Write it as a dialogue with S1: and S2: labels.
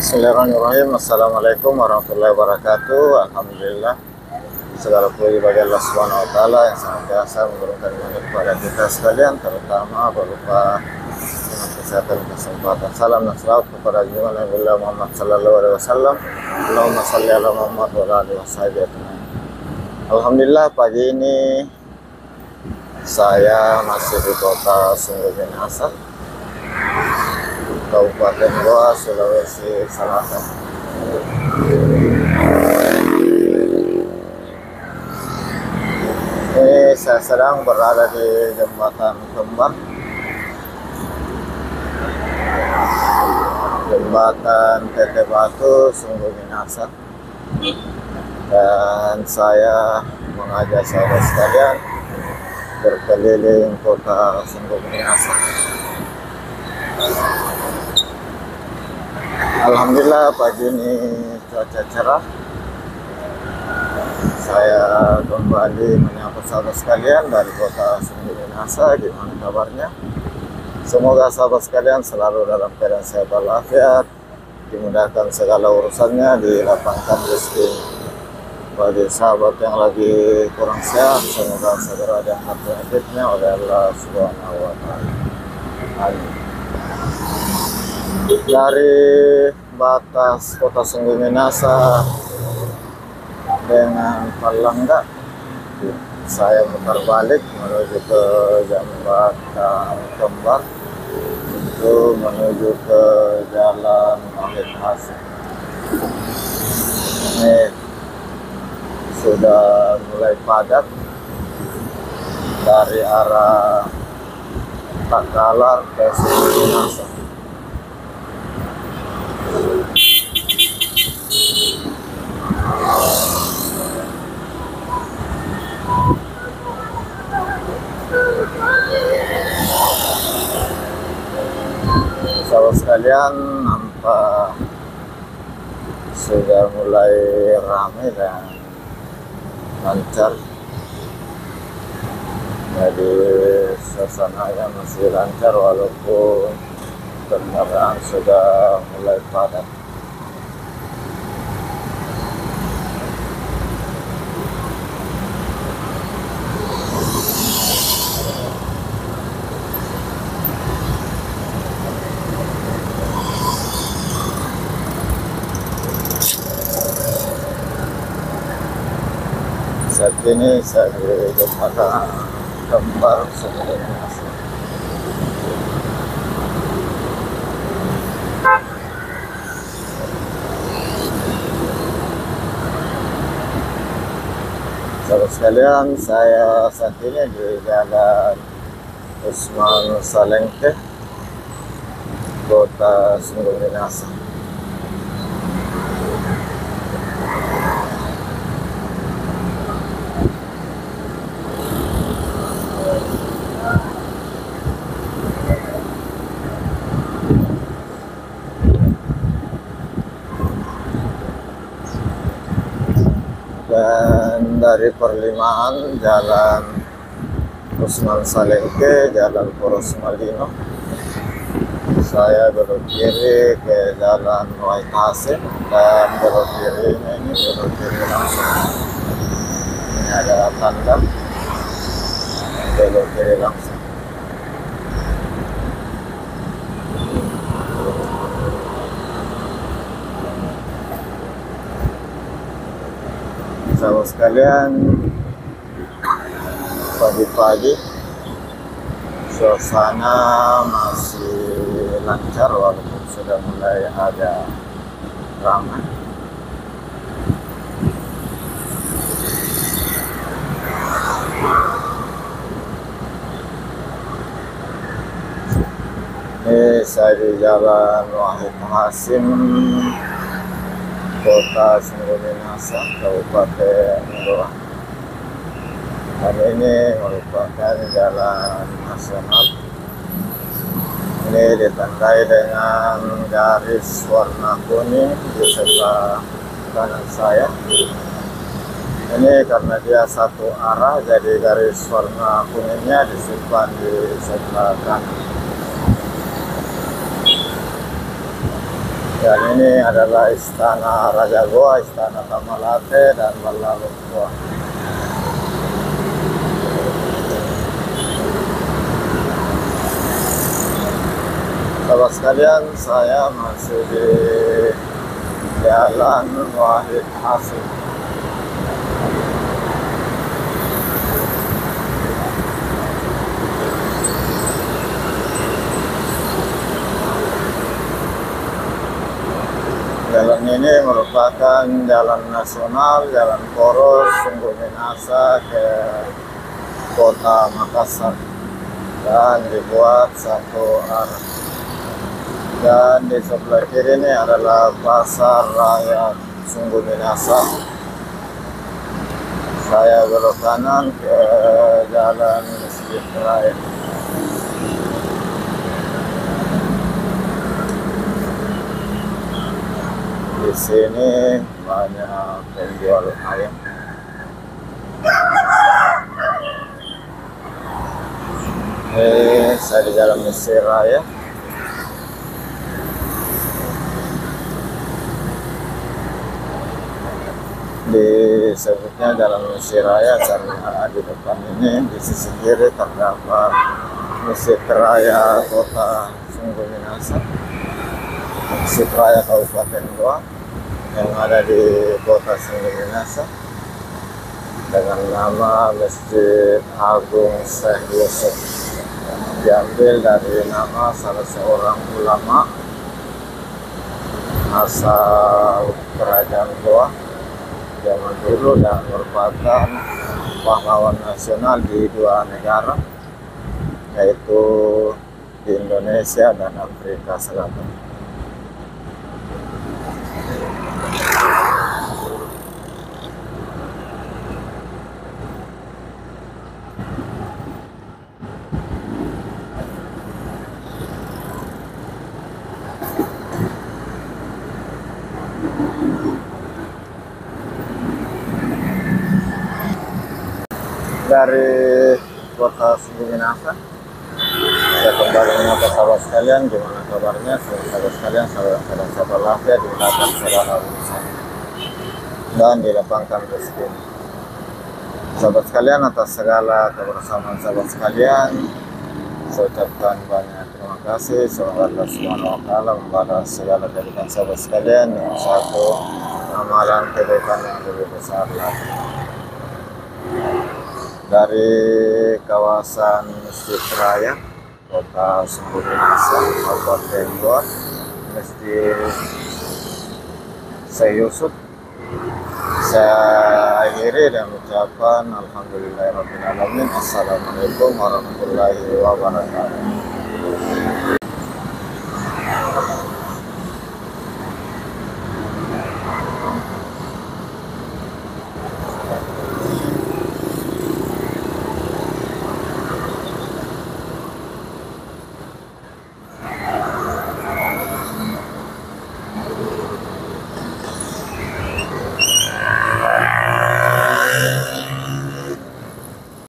S1: Bismillahirrahmanirrahim. Assalamualaikum warahmatullahi wabarakatuh. Alhamdulillah, segala puji bagi Allah Subhanahu wa taala yang senantiasa memberikan nikmat kepada kita sekalian, terutama berupa dengan kesehatan dan kesempatan. Salam dan salawat kepada junjungan Nabi Muhammad sallallahu alaihi wasallam. Allahumma shalli ala Muhammad wa ala alihi wasallam. Alhamdulillah, pagi ini saya masih di kota Sungguh Minahasa, Kabupaten Goa, Sulawesi Selatan. Ini saya sedang berada di jembatan Kembar, jembatan Tete Batu Sungguh Minahasa, dan saya mengajak saudara sekalian berkeliling kota Sungguh Minahasa. Alhamdulillah, pagi ini cuaca cerah. Saya kembali menyapa sahabat sekalian dari kota Sungguh Minahasa. Gimana kabarnya? Semoga sahabat sekalian selalu dalam keadaan sehat walafiat, dimudahkan segala urusannya, dilapangkan rezeki. Bagi sahabat yang lagi kurang sehat, semoga segera diangkat penyakitnya oleh Allah Subhanahu wa taala. Amin. Dari batas kota Sungguh Minahasa dengan Palangga, saya putar balik menuju ke jembatan Kembar, itu menuju ke Jalan Wahid Hasim. Ini sudah mulai padat dari arah Takalar ke Sungguh Minahasa. Sahabat sekalian, nampak sudah mulai ramai dan lancar. Jadi suasananya masih lancar walaupun kendaraan sudah mulai padat. Saat ini saya di jembatan Kembar Sungguh Minahasa. Sahabat sekalian, saya saat ini di Jalan Usman Salengke, kota Sungguh Minahasa. Dan dari perlimaan Jalan Usman Salengke, Jalan Poros Malino, saya belok kiri ke Jalan Wahid Hasim, dan belok kirinya ini belok kiri langsung. Ini ada tanda belok kiri langsung. Sahabat sekalian, pagi-pagi suasana masih lancar walaupun sudah mulai ada ramai. Ini saya di Jalan Wahid Hasim, kota Sungguh Minahasa, Kabupaten Goa. Dan ini merupakan jalan nasional. Ini ditandai dengan garis warna kuning di sebelah kanan saya. Ini karena dia satu arah, jadi garis warna kuningnya disimpan di sebelah kanan. Dan ini adalah Istana Raja Goa, Istana Tamalate, dan Balalung Goa. Sahabat sekalian, saya masih di Jalan Wahid Hasim. Jalan ini merupakan jalan nasional, jalan poros Sungguh Minasa ke kota Makassar, dan dibuat satu arah. Dan di sebelah kiri ini adalah Pasar Raya Sungguh Minasa. Saya belok kanan ke Jalan Masjid Raya. Di sini banyak penjual ayam. Saya di Jalan Mesir Raya. Disebutnya Jalan Mesir Raya karena di depan ini di sisi kiri terdapat Masjid Raya Kota Sungguh Minasa, Masjid Raya Kabupaten Goa yang ada di Kota Sungguh Minasa dengan nama Masjid Agung Syekh Yusuf, diambil dari nama salah seorang ulama asal Kerajaan Goa zaman dulu dan merupakan pahlawan nasional di dua negara, yaitu di Indonesia dan Afrika Selatan. Dari Kota Sungguh Minasa, saya kembali menyapa sahabat sekalian. Gimana kabarnya sahabat sekalian? Sahabat lafiat dimudahkan segala urusan dan dilapangkan rezeki. Sahabat sekalian, atas segala kebersamaan sahabat sekalian, saya ucapkan banyak terima kasih. Semoga Allah Subhanahu wa Ta'ala membalas segala kebaikan sahabat sekalian dengan satu amalan kebaikan yang lebih besar lagi. Dari kawasan Masjid Raya Kota Sungguh Minasa, Kabupaten Goa, Masjid Syekh Yusuf, saya akhiri dan ucapan alhamdulillahirabbil alamin. Assalamualaikum warahmatullahi wabarakatuh.